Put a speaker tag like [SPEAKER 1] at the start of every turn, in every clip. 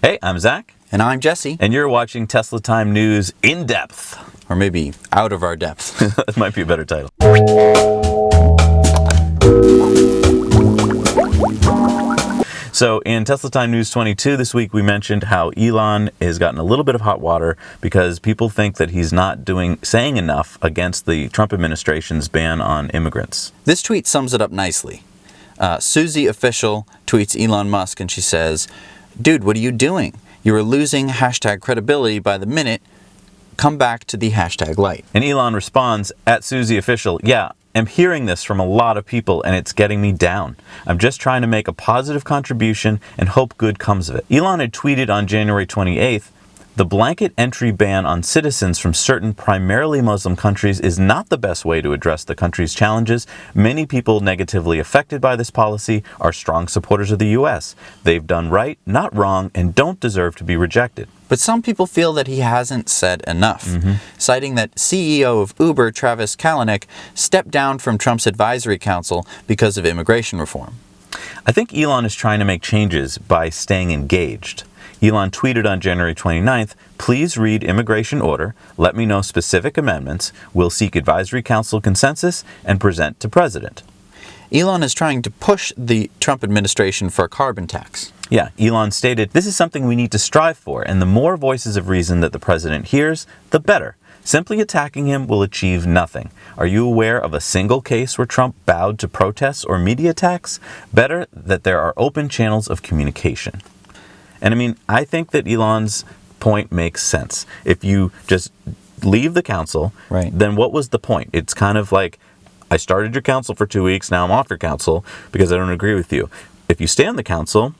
[SPEAKER 1] Hey, I'm Zach.
[SPEAKER 2] And I'm Jesse.
[SPEAKER 1] And you're watching Tesla Time News in depth.
[SPEAKER 2] Or maybe out of our depth.
[SPEAKER 1] That might be a better title. So in Tesla Time News 22 this week, we mentioned how Elon has gotten a little bit of hot water because people think that he's not saying enough against the Trump administration's ban on immigrants.
[SPEAKER 2] This tweet sums it up nicely. Susie Official tweets Elon Musk and she says, "Dude, what are you doing? You are losing hashtag credibility by the minute. Come back to the hashtag light."
[SPEAKER 1] And Elon responds, at Susie Official, "Yeah, I'm hearing this from a lot of people and it's getting me down. I'm just trying to make a positive contribution and hope good comes of it." Elon had tweeted on January 28th, "The blanket entry ban on citizens from certain primarily Muslim countries is not the best way to address the country's challenges. Many people negatively affected by this policy are strong supporters of the U.S. They've done right, not wrong, and don't deserve to be rejected."
[SPEAKER 2] But some people feel that he hasn't said enough, citing that CEO of Uber, Travis Kalanick, stepped down from Trump's advisory council because of immigration reform.
[SPEAKER 1] I think Elon is trying to make changes by staying engaged. Elon tweeted on January 29th, "Please read immigration order, let me know specific amendments, we'll seek advisory council consensus, and present to president."
[SPEAKER 2] Elon is trying to push the Trump administration for a carbon tax.
[SPEAKER 1] Yeah, Elon stated, "This is something we need to strive for, and the more voices of reason that the president hears, the better. Simply attacking him will achieve nothing. Are you aware of a single case where Trump bowed to protests or media attacks? Better that there are open channels of communication." And I mean, I think that Elon's point makes sense. If you just leave the council, then what was the point? It's kind of like, I started your council for 2 weeks, now I'm off your council because I don't agree with you. If you stay on the council,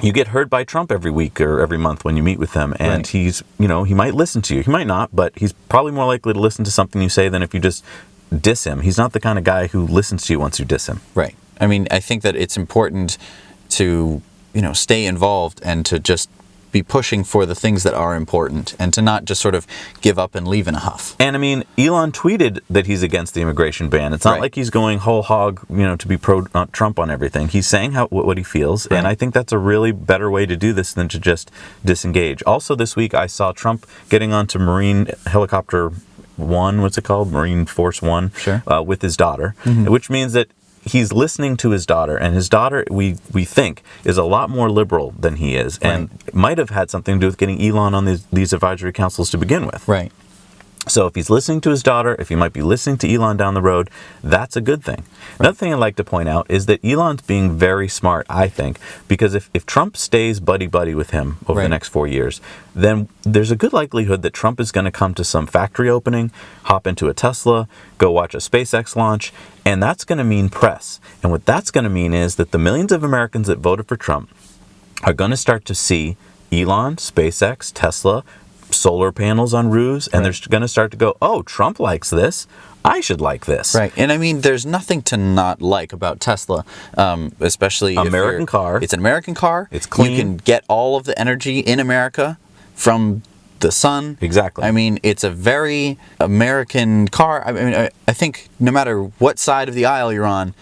[SPEAKER 1] you get heard by Trump every week or every month when you meet with him, and he's, he might listen to you. He might not, but he's probably more likely to listen to something you say than if you just diss him. He's not the kind of guy who listens to you once you diss him.
[SPEAKER 2] Right. I mean, I think that it's important to stay involved and to just be pushing for the things that are important and to not just sort of give up and leave in a huff.
[SPEAKER 1] And I mean, Elon tweeted that he's against the immigration ban. It's not like he's going whole hog, to be pro-Trump on everything. He's saying what he feels, and I think that's a really better way to do this than to just disengage. Also this week, I saw Trump getting onto Marine Helicopter 1, what's it called? Marine Force 1, with his daughter, which means that he's listening to his daughter, and his daughter, we think, is a lot more liberal than he is, and might have had something to do with getting Elon on these advisory councils to begin with.
[SPEAKER 2] Right.
[SPEAKER 1] So if he's listening to his daughter, if he might be listening to Elon down the road, that's a good thing. Another thing I'd like to point out is that Elon's being very smart, I think, because if Trump stays buddy-buddy with him over the next 4 years, then there's a good likelihood that Trump is going to come to some factory opening, hop into a Tesla, go watch a SpaceX launch, and that's going to mean press. And what that's going to mean is that the millions of Americans that voted for Trump are going to start to see Elon, SpaceX, Tesla, solar panels on roofs, and they're going to start to go, "Oh, Trump likes this. I should like this."
[SPEAKER 2] Right. And I mean, there's nothing to not like about Tesla, especially
[SPEAKER 1] American car.
[SPEAKER 2] It's an American car.
[SPEAKER 1] It's clean.
[SPEAKER 2] You can get all of the energy in America from the sun.
[SPEAKER 1] Exactly.
[SPEAKER 2] I mean, it's a very American car. I mean, I think no matter what side of the aisle you're on,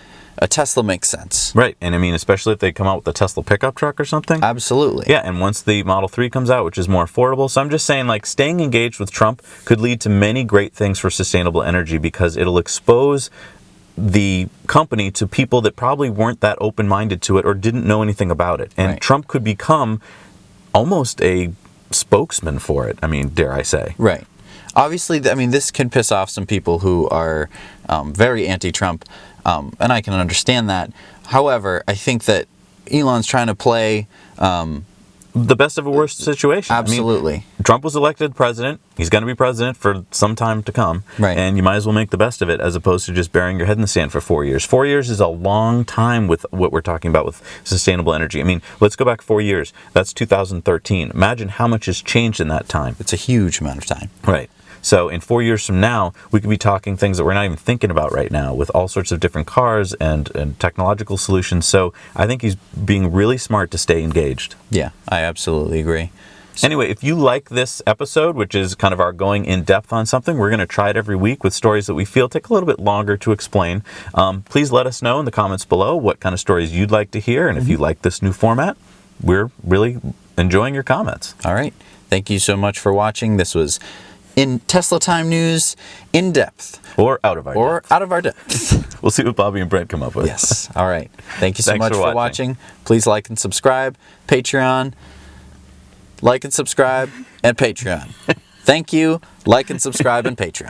[SPEAKER 2] a Tesla makes sense.
[SPEAKER 1] Right. And I mean, especially if they come out with a Tesla pickup truck or something.
[SPEAKER 2] Absolutely.
[SPEAKER 1] Yeah. And once the Model 3 comes out, which is more affordable. So I'm just saying, staying engaged with Trump could lead to many great things for sustainable energy because it'll expose the company to people that probably weren't that open-minded to it or didn't know anything about it. And Trump could become almost a spokesman for it. I mean, dare I say.
[SPEAKER 2] Right. Obviously, I mean, this can piss off some people who are very anti-Trump, and I can understand that. However, I think that Elon's trying to play
[SPEAKER 1] the best of a worst situation.
[SPEAKER 2] Absolutely.
[SPEAKER 1] I mean, Trump was elected president. He's going to be president for some time to come.
[SPEAKER 2] Right.
[SPEAKER 1] And you might as well make the best of it as opposed to just burying your head in the sand for 4 years. 4 years is a long time with what we're talking about with sustainable energy. I mean, let's go back 4 years. That's 2013. Imagine how much has changed in that time.
[SPEAKER 2] It's a huge amount of time.
[SPEAKER 1] Right. So in 4 years from now, we could be talking things that we're not even thinking about right now with all sorts of different cars and technological solutions. So I think he's being really smart to stay engaged.
[SPEAKER 2] Yeah, I absolutely agree.
[SPEAKER 1] Anyway, if you like this episode, which is kind of our going in depth on something, we're going to try it every week with stories that we feel take a little bit longer to explain. Please let us know in the comments below what kind of stories you'd like to hear and if you like this new format. we're really enjoying your comments.
[SPEAKER 2] All right. Thank you so much for watching. This was in Tesla Time News, in depth.
[SPEAKER 1] Or out of our depth.
[SPEAKER 2] Out of our depth.
[SPEAKER 1] We'll see what Bobby and Brent come up with.
[SPEAKER 2] Yes. All right. Thank you so
[SPEAKER 1] Thanks
[SPEAKER 2] much
[SPEAKER 1] for
[SPEAKER 2] for watching. Please like and subscribe. Patreon. Like and subscribe and Patreon. Thank you. Like and subscribe and Patreon.